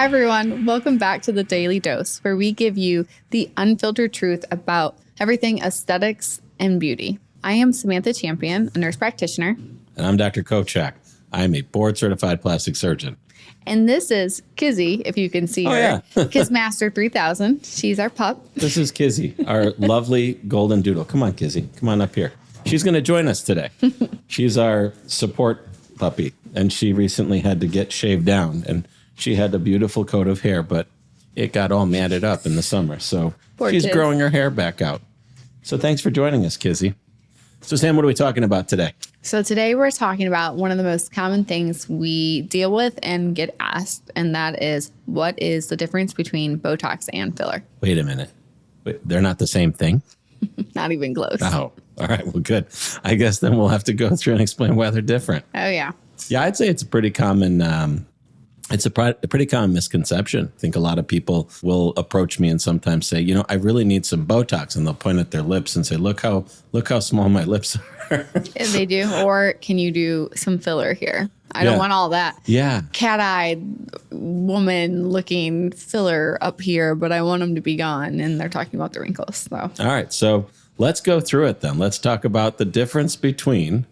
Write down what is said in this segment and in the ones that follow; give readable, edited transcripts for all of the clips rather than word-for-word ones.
everyone. Welcome back to the Daily Dose, where we give you the unfiltered truth about everything aesthetics and beauty. I am Samantha Champion, a nurse practitioner. And I'm Dr. Kocak. I'm a board-certified plastic surgeon. And this is Kizzy, if you can see her. Yeah. Kizmaster 3000. She's our pup. This is Kizzy, our lovely golden doodle. Come on, Kizzy. Come on up here. She's going to join us today. She's our support puppy, and she recently had to get shaved down, and she had a beautiful coat of hair, but it got all matted up in the summer, so she's growing her hair back out. So thanks for joining us, Kizzy. So Sam, what are we talking about today? So today we're talking about one of the most common things we deal with and get asked, and that is, what is the difference between Botox and filler? Wait a minute. Wait, they're not the same thing? Not even close. Oh, all right. Well, good. I guess then we'll have to go through and explain why they're different. Oh, yeah. Yeah, I'd say it's a pretty common pretty common misconception. I think a lot of people will approach me and sometimes say, I really need some Botox, and they'll point at their lips and say, look how small my lips are. And they do. Or can you do some filler here? I don't want all that. Yeah. Cat-eyed woman looking filler up here, but I want them to be gone. And they're talking about the wrinkles. So. All right. So let's go through it then. Let's talk about the difference between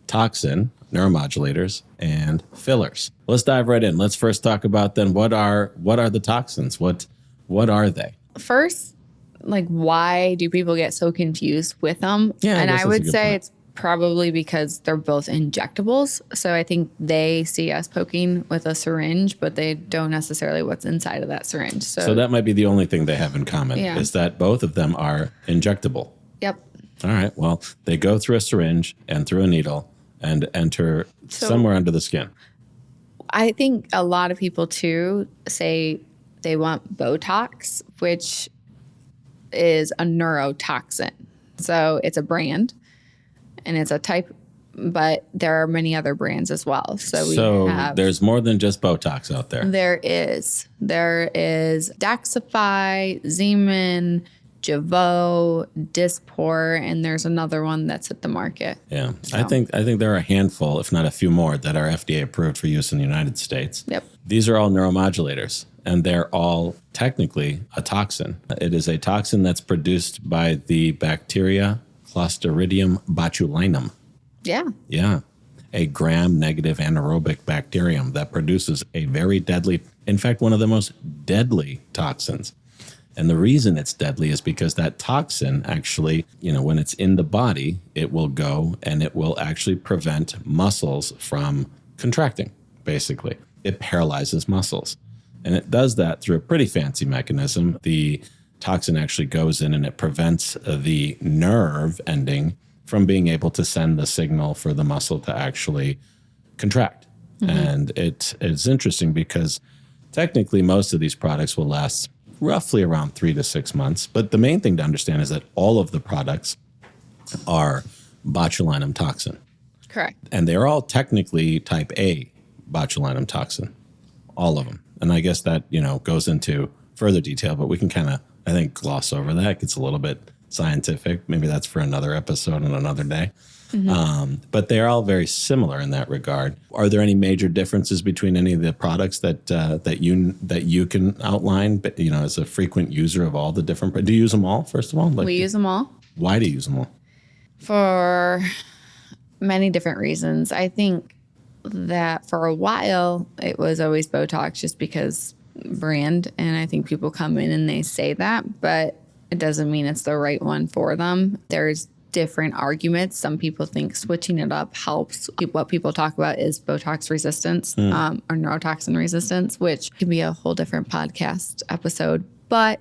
toxin, neuromodulators, and fillers. Let's dive right in. Let's first talk about then what are the toxins? What are they? First, why do people get so confused with them? Yeah, and I would say point. it's probably because they're both injectables. So I think they see us poking with a syringe, but they don't necessarily what's inside of that syringe. So that might be the only thing they have in common, Yeah. is that both of them are injectable. Yep. All right. Well, they go through a syringe and through a needle and enter somewhere under the skin. I think a lot of people, too, say they want Botox, which is a neurotoxin. So it's a brand and it's a type, but there are many other brands as well. So there's more than just Botox out there. There is Daxxify, Xeomin, Jeuveau, Dysport, and there's another one that's at the market. Yeah. So. I think there are a handful, if not a few more, that are FDA approved for use in the United States. Yep. These are all neuromodulators, and they're all technically a toxin. It is a toxin that's produced by the bacteria Clostridium botulinum. Yeah. Yeah. A gram-negative anaerobic bacterium that produces a very deadly, in fact, one of the most deadly toxins. And the reason it's deadly is because that toxin actually, when it's in the body, it will go and it will actually prevent muscles from contracting, basically. It paralyzes muscles. And it does that through a pretty fancy mechanism. The toxin actually goes in and it prevents the nerve ending from being able to send the signal for the muscle to actually contract. Mm-hmm. And it's interesting because technically most of these products will last roughly around 3 to 6 months. But the main thing to understand is that all of the products are botulinum toxin. Correct. And they're all technically type A botulinum toxin, all of them. And I guess that, goes into further detail, but we can kind of, I think, gloss over that. It gets a little bit scientific. Maybe that's for another episode on another day. Mm-hmm. But they're all very similar in that regard. Are there any major differences between any of the products that you can outline? But as a frequent user of all the different, do you use them all? First of all, we use them all. Why do you use them all? For many different reasons. I think that for a while it was always Botox, just because brand, and I think people come in and they say that, but it doesn't mean it's the right one for them. There's different arguments. Some people think switching it up helps. What people talk about is Botox resistance or neurotoxin resistance, which can be a whole different podcast episode. But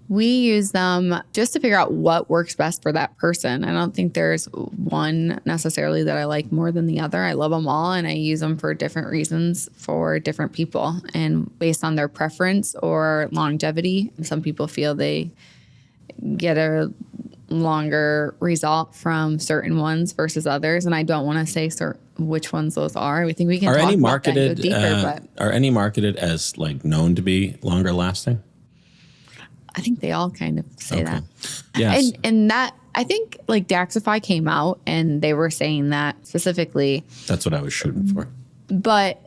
we use them just to figure out what works best for that person. I don't think there's one necessarily that I like more than the other. I love them all, and I use them for different reasons for different people and based on their preference or longevity. Some people feel they get a longer result from certain ones versus others, and I don't want to say which ones those are. I think we can talk about that and go deeper. Are any marketed as known to be longer lasting? I think they all kind of say that. Yes. And that, I think Daxxify came out and they were saying that specifically. That's what I was shooting for. But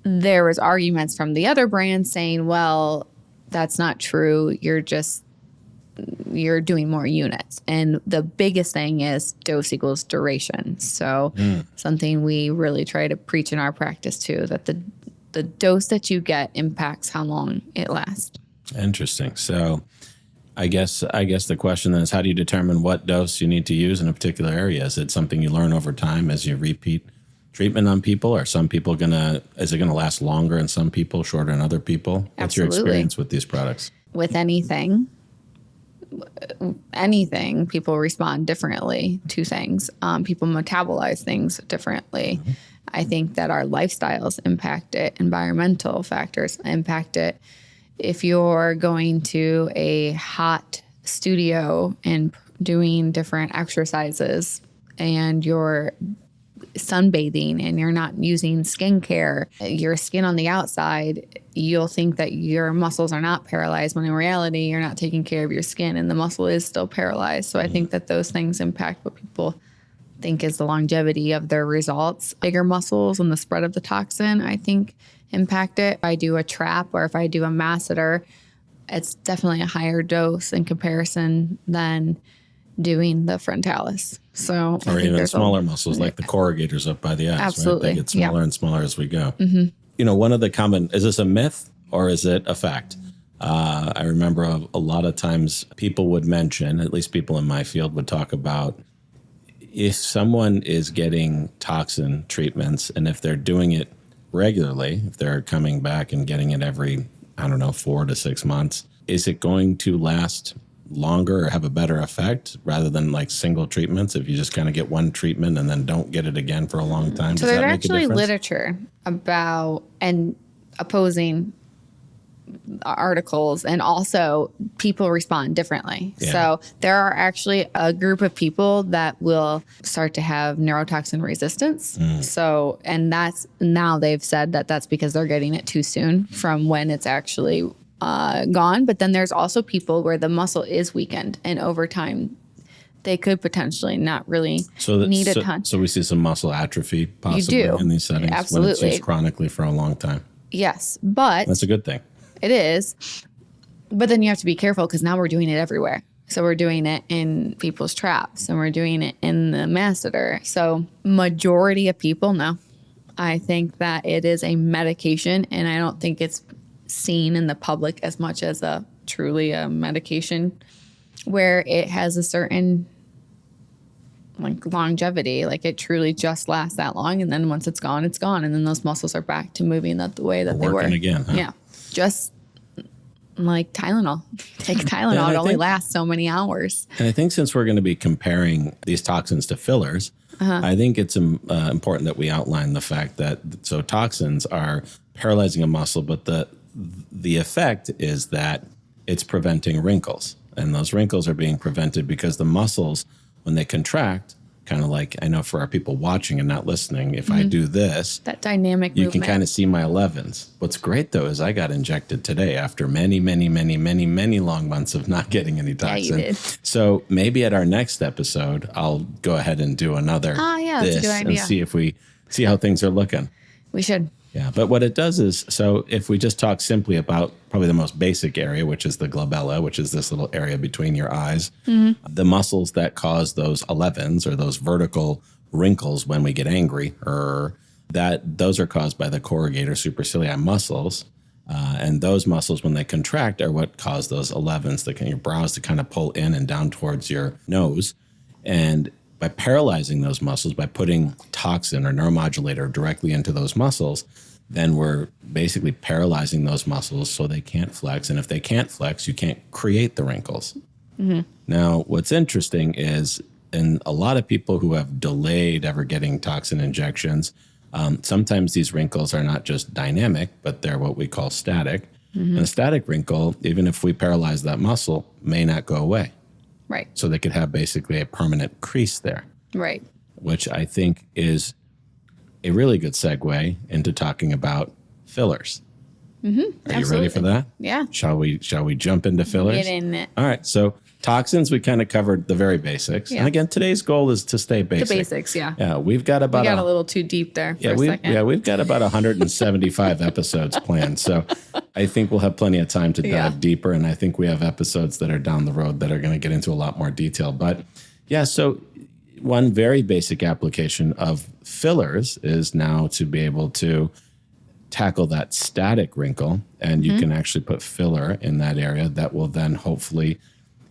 there was arguments from the other brands saying, well, that's not true. You're doing more units. And the biggest thing is dose equals duration. So something we really try to preach in our practice too, that the dose that you get impacts how long it lasts. Interesting. So I guess the question then is, how do you determine what dose you need to use in a particular area? Is it something you learn over time as you repeat treatment on people? Are some people is it gonna last longer in some people, shorter in other people? What's your experience with these products? With anything, people respond differently to things. People metabolize things differently. Mm-hmm. I think that our lifestyles impact it. Environmental factors impact it. If you're going to a hot studio and doing different exercises and you're sunbathing and you're not using skincare, your skin on the outside, you'll think that your muscles are not paralyzed when in reality you're not taking care of your skin and the muscle is still paralyzed. So I think that those things impact what people think is the longevity of their results. Bigger muscles and the spread of the toxin, I think, impact it. If I do a trap or if I do a masseter, it's definitely a higher dose in comparison than doing the frontalis. So or even smaller muscles like the corrugators up by the eyes. Absolutely. Right? They get smaller and smaller as we go. Mm-hmm. One of the is this a myth or is it a fact? I remember a lot of times people would mention, at least people in my field would talk about, if someone is getting toxin treatments and if they're doing it regularly, if they're coming back and getting it every, 4 to 6 months, is it going to last longer or have a better effect rather than like single treatments if you just kind of get one treatment and then don't get it again for a long time? So there's actually literature about and opposing articles, and also people respond differently. Yeah. So there are actually a group of people that will start to have neurotoxin resistance. So, and that's now they've said that that's because they're getting it too soon from when it's actually gone. But then there's also people where the muscle is weakened and over time they could potentially not really need a ton. So we see some muscle atrophy possibly in these settings. Absolutely. When it's used chronically for a long time. Yes, but that's a good thing. It is. But then you have to be careful because now we're doing it everywhere. So we're doing it in people's traps and we're doing it in the masseter. So majority of people, no. I think that it is a medication and I don't think it's seen in the public as much as truly a medication where it has a certain longevity. Like it truly just lasts that long. And then once it's gone, it's gone. And then those muscles are back to moving the way that they were. Working again. Huh? Yeah. Just like Tylenol. Take Tylenol. It only lasts so many hours. And I think since we're going to be comparing these toxins to fillers, I think it's important that we outline the fact that toxins are paralyzing a muscle, but the effect is that it's preventing wrinkles. And those wrinkles are being prevented because the muscles, when they contract, kind of like, I know for our people watching and not listening, if I do this, that dynamic you movement. can kind of see my 11s. What's great though is I got injected today after many, many, many, many, many long months of not getting any toxin. Yeah, you did. So maybe at our next episode, I'll go ahead and do another that's a good idea. And see how things are looking. We should. Yeah, but what it does is, so if we just talk simply about probably the most basic area, which is the glabella, which is this little area between your eyes, the muscles that cause those 11s or those vertical wrinkles when we get angry, those are caused by the corrugator supercilii muscles. And those muscles, when they contract, are what cause those 11s, your brows to kind of pull in and down towards your nose. And by paralyzing those muscles, by putting toxin or neuromodulator directly into those muscles, then we're basically paralyzing those muscles so they can't flex. And if they can't flex, you can't create the wrinkles. Now, what's interesting is in a lot of people who have delayed ever getting toxin injections, sometimes these wrinkles are not just dynamic, but they're what we call static. And a static wrinkle, even if we paralyze that muscle, may not go away. Right. So they could have basically a permanent crease there. Right. Which I think is a really good segue into talking about fillers. Are you ready Absolutely. for that? Yeah. Shall we jump into fillers? Get in it. All right. So toxins, we kind of covered the very basics. Yeah. And again, today's goal is to stay basic. The basics, yeah. Yeah, we've got about We got a little too deep there for a second. we've got about 175 episodes planned. So I think we'll have plenty of time to dive deeper. And I think we have episodes that are down the road that are going to get into a lot more detail. But yeah, so one very basic application of fillers is now to be able to tackle that static wrinkle, and you can actually put filler in that area that will then hopefully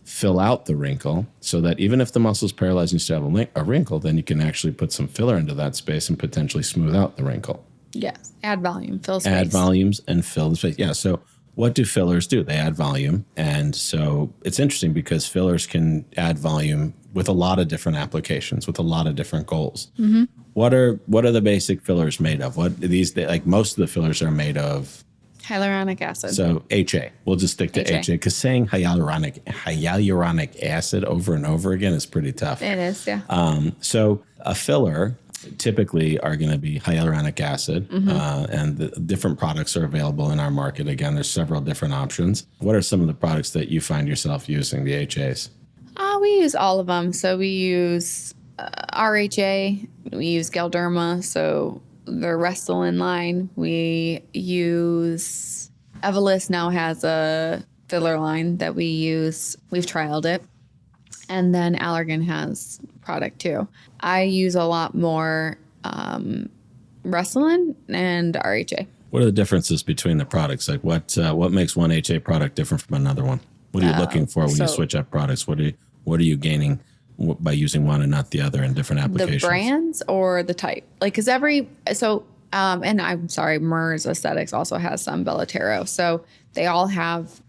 fill out the wrinkle, so that even if the muscle is paralyzed and you still have a wrinkle, then you can actually put some filler into that space and potentially smooth out the wrinkle. Yes. Add volume, fill space. Add volumes and fill the space. Yeah. So what do fillers do? They add volume. And so it's interesting because fillers can add volume with a lot of different applications, with a lot of different goals. What are the basic fillers made of? Like most of the fillers are made of Hyaluronic acid. So HA. We'll just stick to HA because saying hyaluronic acid over and over again is pretty tough. It is, yeah. So a filler typically are going to be hyaluronic acid, and the different products are available in our market. Again, there's several different options. What are some of the products that you find yourself using, the HAs? We use all of them. So we use RHA, we use Galderma, so the Restylane line. We use Evolus now has a filler line that we use. We've trialed it. And then Allergan has product too. I use a lot more Restylane and RHA. What are the differences between the products? Like what makes one HA product different from another one? What are you looking for when you switch up products? What are you gaining by using one and not the other in different applications? The brands or the type? Like, because and I'm sorry, MERS Aesthetics also has some Bellatero. So they all have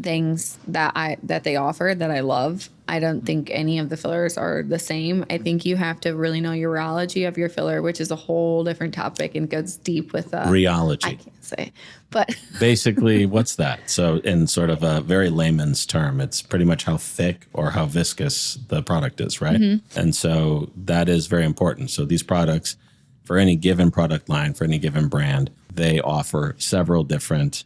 things that they offer that I love. I don't think any of the fillers are the same. I think you have to really know your rheology of your filler, which is a whole different topic and goes deep with rheology. I can't say, but basically, what's that? So, in sort of a very layman's term, it's pretty much how thick or how viscous the product is, right? And so that is very important. So these products, for any given product line, for any given brand, they offer several different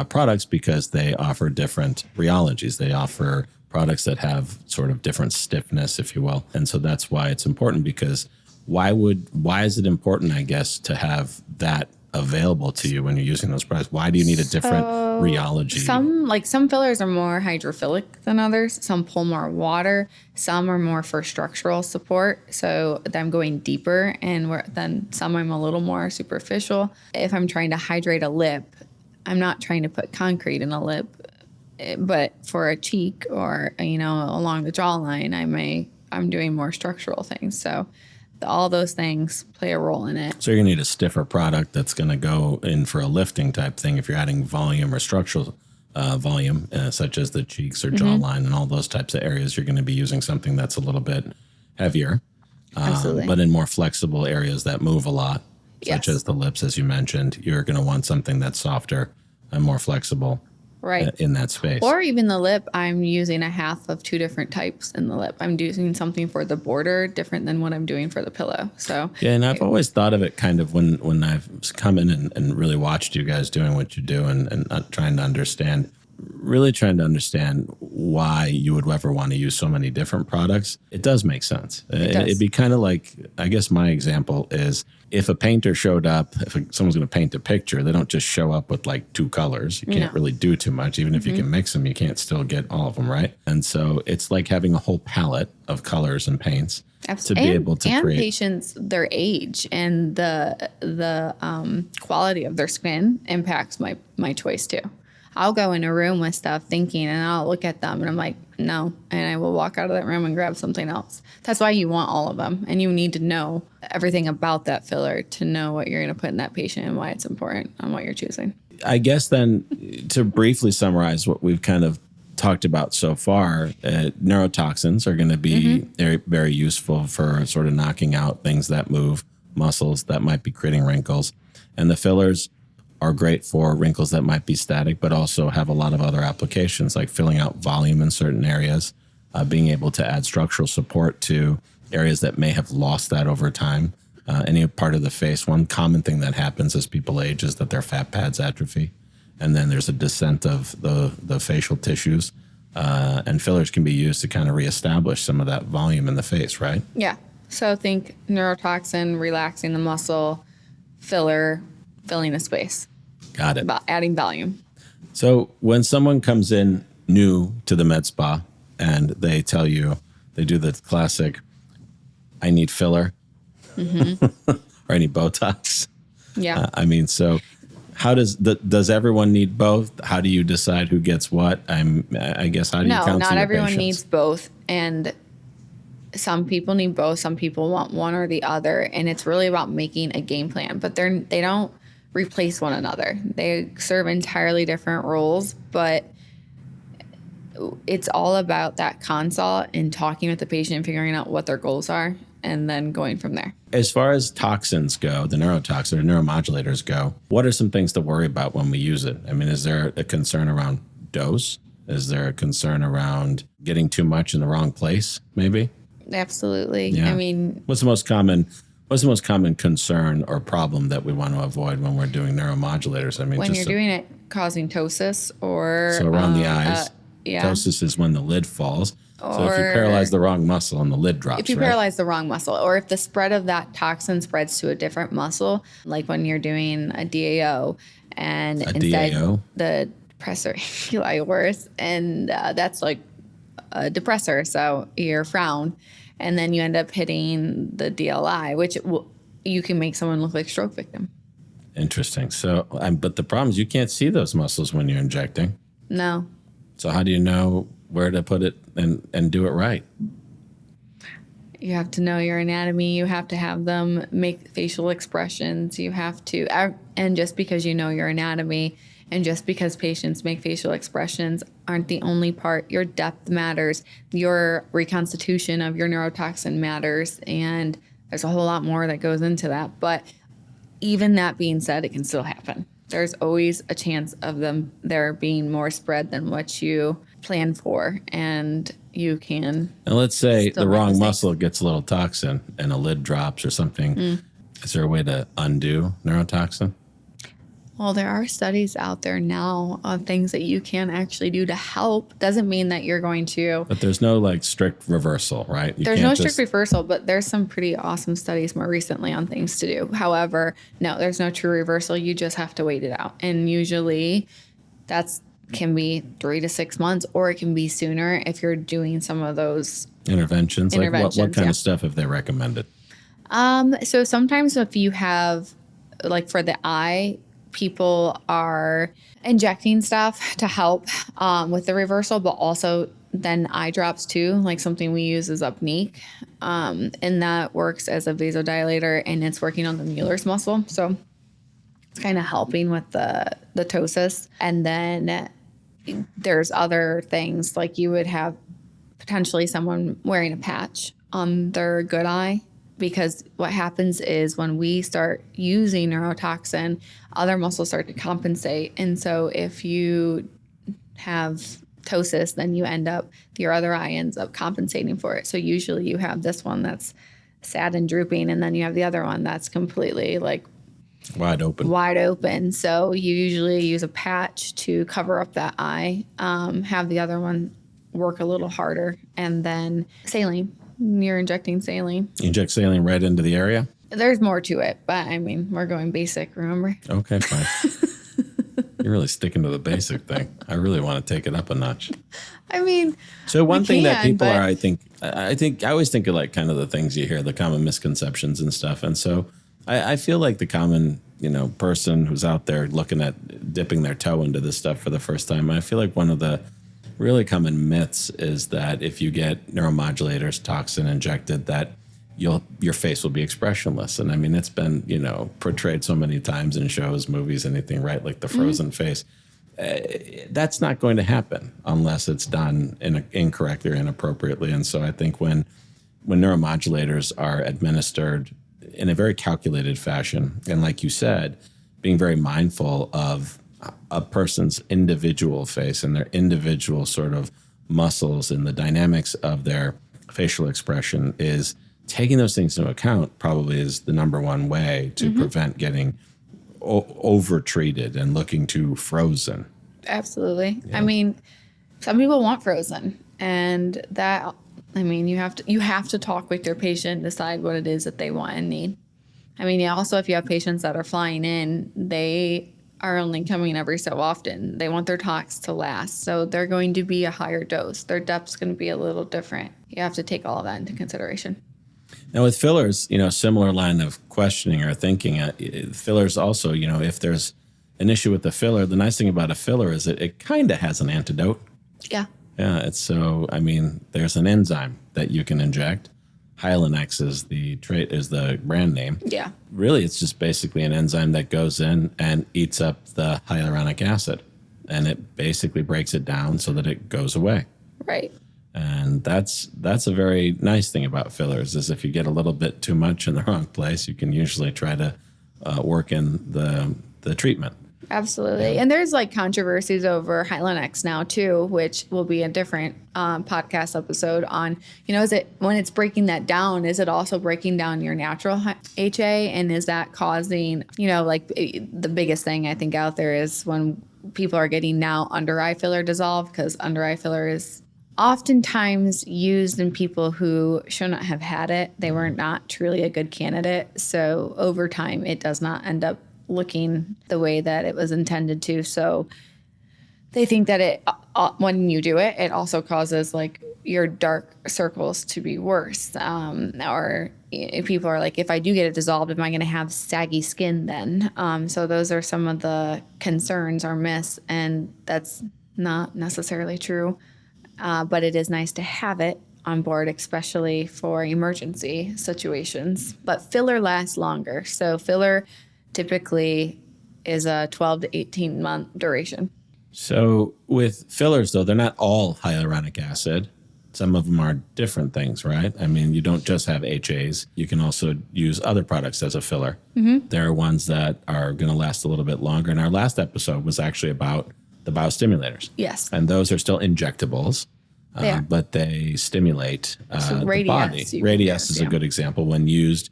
products because they offer different rheologies. They offer products that have sort of different stiffness, if you will. And so that's why it's important, because why is it important, I guess, to have that available to you when you're using those products? Why do you need a different rheology? Some fillers are more hydrophilic than others. Some pull more water. Some are more for structural support. So I'm going deeper, and then some I'm a little more superficial. If I'm trying to hydrate a lip, I'm not trying to put concrete in a lip, but for a cheek or, along the jawline, I'm doing more structural things. So all those things play a role in it. So you're gonna need a stiffer product that's gonna go in for a lifting type thing. If you're adding volume or structural volume, such as the cheeks or jawline and all those types of areas, you're gonna be using something that's a little bit heavier, Absolutely. But in more flexible areas that move a lot, such as the lips, as you mentioned, you're gonna want something that's softer and more flexible. Right. In that space. Or even the lip, I'm using a half of two different types in the lip. I'm doing something for the border different than what I'm doing for the pillow. So yeah, and I've always thought of it kind of when I've come in and really watched you guys doing what you do and trying to understand why you would ever want to use so many different products. It does make sense. It'd be kind of like, I guess my example is, if a painter showed up, if someone's going to paint a picture, they don't just show up with like two colors. You can't really do too much. Even if you can mix them, you can't still get all of them, right? And so it's like having a whole palette of colors and paints to be able to create. And patients, their age and the quality of their skin impacts my choice too. I'll go in a room with stuff thinking, and I'll look at them and I'm like, no. And I will walk out of that room and grab something else. That's why you want all of them. And you need to know everything about that filler to know what you're going to put in that patient and why it's important on what you're choosing. I guess then, to briefly summarize what we've kind of talked about so far, neurotoxins are going to be very, very useful for sort of knocking out things that move, muscles that might be creating wrinkles. And the fillers are great for wrinkles that might be static, but also have a lot of other applications, like filling out volume in certain areas, being able to add structural support to areas that may have lost that over time. Any part of the face, one common thing that happens as people age is that their fat pads atrophy. and then there's a descent of the facial tissues. And fillers can be used to kind of reestablish some of that volume in the face, right? Yeah. So think neurotoxin, relaxing the muscle, filler, filling a space. Got it. Adding volume. So when someone comes in new to the med spa and they tell you, they do the classic, I need filler, or I need Botox. Yeah. So how does everyone need both? How do you decide who gets what? I guess, how do you counsel No, not your everyone patients? needs both. And some people need both. Some people want one or the other. And it's really about making a game plan. But they don't replace one another. They serve entirely different roles. But it's all about that consult and talking with the patient and figuring out what their goals are and then going from there. As far as toxins go, the neurotoxins or neuromodulators go, what are some things to worry about when we use it? I mean, is there a concern around dose? Is there a concern around getting too much in the wrong place, maybe? Absolutely. Yeah. I mean, what's the most common concern or problem that we want to avoid when we're doing neuromodulators? I mean, when you're doing it causing ptosis or... So around the eyes. Yeah. Ptosis is when the lid falls. So if you Or- paralyze the wrong muscle and the lid drops, If you right? paralyze the wrong muscle, or if the spread of that toxin spreads to a different muscle, like when you're doing a DAO, and instead DAO? the depressor uli worse, and that's like a depressor, so your frown, and then you end up hitting the DLI, which you can make someone look like a stroke victim. Interesting. So, but the problem is you can't see those muscles when you're injecting. No. So how do you know where to put it and do it right? You have to know your anatomy. You have to have them make facial expressions. You have to, and just because you know your anatomy and just because patients make facial expressions aren't the only part. Your depth matters. Your reconstitution of your neurotoxin matters. And there's a whole lot more that goes into that. But even that being said, it can still happen. There's always a chance of there being more spread than what you plan for, and you can. And let's say still the make wrong mistakes. muscle gets a little toxin and a lid drops or something. Is there a way to undo neurotoxin? Well, there are studies out there now of things that you can actually do to help. Doesn't mean that you're going to. But there's no like strict reversal, right? You There's can't no strict reversal, but there's some pretty awesome studies more recently on things to do. However, no, there's no true reversal. You just have to wait it out. And usually can be 3 to 6 months, or it can be sooner if you're doing some of those interventions. Like what kind yeah. of stuff have they recommended? So sometimes if you have, like for the eye, people are injecting stuff to help with the reversal, but also then eye drops too. Like something we use is Upneek, and that works as a vasodilator, and it's working on the Mueller's muscle. So it's kind of helping with the ptosis. And then there's other things, like you would have potentially someone wearing a patch on their good eye, because what happens is when we start using neurotoxin, other muscles start to compensate. And so if you have ptosis, then your other eye ends up compensating for it. So usually you have this one that's sad and drooping, and then you have the other one that's completely like Wide open. So you usually use a patch to cover up that eye, have the other one work a little harder, and then saline. You're injecting saline. You inject saline right into the area? There's more to it, but I mean, we're going basic, remember? Okay, fine. You're really sticking to the basic thing. I really want to take it up a notch. I mean, So one thing that people but- are, I always think of like kind of the things you hear, the common misconceptions and stuff. And so I feel like the common, person who's out there looking at dipping their toe into this stuff for the first time, I feel like one of the really common myths is that if you get neuromodulators toxin injected, that your face will be expressionless. And I mean, it's been, portrayed so many times in shows, movies, anything, right? Like the frozen face. That's not going to happen unless it's done incorrectly or inappropriately. And so I think when neuromodulators are administered in a very calculated fashion, and like you said, being very mindful of a person's individual face and their individual sort of muscles and the dynamics of their facial expression, is taking those things into account probably is the number one way to prevent getting over treated and looking too frozen. Absolutely. Yeah. I mean, some people want frozen, and that, I mean, you have to talk with your patient, decide what it is that they want and need. I mean, also, if you have patients that are flying in, they are only coming every so often. They want their tox to last, so they're going to be a higher dose. Their depth's going to be a little different. You have to take all of that into consideration. Now with fillers, similar line of questioning or thinking, fillers also, if there's an issue with the filler, the nice thing about a filler is that it kind of has an antidote. Yeah. Yeah, there's an enzyme that you can inject. Hylenex is the brand name. Yeah. Really, it's just basically an enzyme that goes in and eats up the hyaluronic acid, and it basically breaks it down so that it goes away. Right. And that's a very nice thing about fillers, is if you get a little bit too much in the wrong place, you can usually try to work in the treatment. Absolutely. And there's like controversies over Hylenex now too, which will be a different podcast episode on, is it, when it's breaking that down, is it also breaking down your natural HA? And is that causing, like the biggest thing I think out there is when people are getting now under eye filler dissolved, because under eye filler is oftentimes used in people who should not have had it. They were not truly a good candidate. So over time, it does not end up looking the way that it was intended to. So they think that when you do it, it also causes like your dark circles to be worse. Or people are like, if I do get it dissolved, am I going to have saggy skin then? So those are some of the concerns or myths, and that's not necessarily true. But it is nice to have it on board, especially for emergency situations. But filler lasts longer. So filler typically is a 12 to 18 month duration. So with fillers, though, they're not all hyaluronic acid. Some of them are different things, right? I mean, you don't just have HAs. You can also use other products as a filler. Mm-hmm. There are ones that are going to last a little bit longer. And our last episode was actually about the biostimulators. Yes. And those are still injectables, but they stimulate the body. Radius is a good example. When used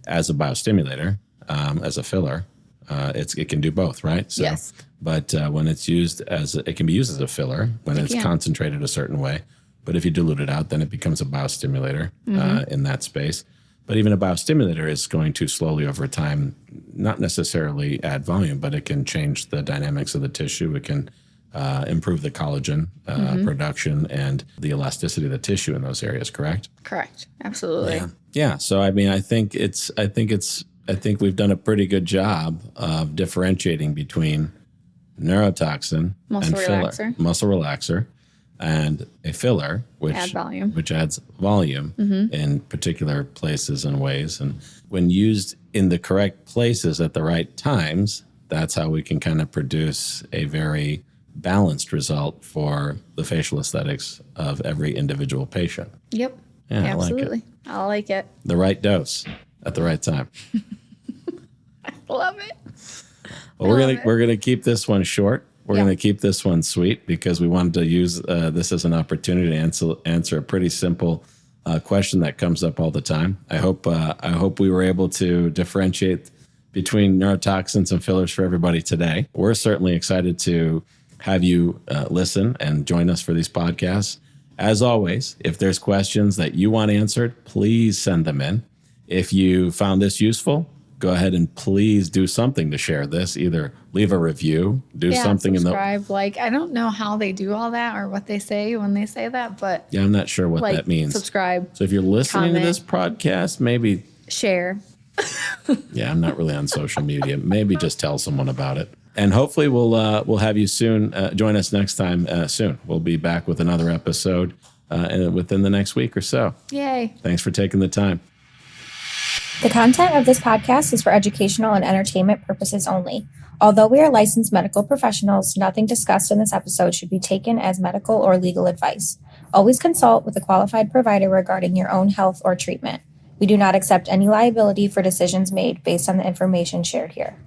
as a biostimulator, as a filler, it can do both, right? So, yes. But when it's used it can be used as a filler when it's concentrated a certain way. But if you dilute it out, then it becomes a biostimulator in that space. But even a biostimulator is going to slowly over time, not necessarily add volume, but it can change the dynamics of the tissue. It can improve the collagen production and the elasticity of the tissue in those areas. Correct? Correct. Absolutely. Yeah. So I mean, I think we've done a pretty good job of differentiating between neurotoxin and filler, muscle relaxer, and a filler, which adds volume in particular places and ways. And when used in the correct places at the right times, that's how we can kind of produce a very balanced result for the facial aesthetics of every individual patient. Yep. Yeah, absolutely. I like it. The right dose at the right time. I love it. Well, we're gonna keep this one short. We're going to keep this one sweet because we wanted to use this as an opportunity to answer a pretty simple question that comes up all the time. I hope we were able to differentiate between neurotoxins and fillers for everybody today. We're certainly excited to have you listen and join us for these podcasts. As always, if there's questions that you want answered, please send them in. If you found this useful, go ahead and please do something to share this. Either leave a review, something subscribe. I don't know how they do all that or what they say when they say that, but I'm not sure what that means. Subscribe. So if you're listening to this podcast, maybe share. I'm not really on social media. Maybe just tell someone about it. And hopefully we'll have you soon. Join us next time soon. We'll be back with another episode within the next week or so. Yay. Thanks for taking the time. The content of this podcast is for educational and entertainment purposes only. Although we are licensed medical professionals, nothing discussed in this episode should be taken as medical or legal advice. Always consult with a qualified provider regarding your own health or treatment. We do not accept any liability for decisions made based on the information shared here.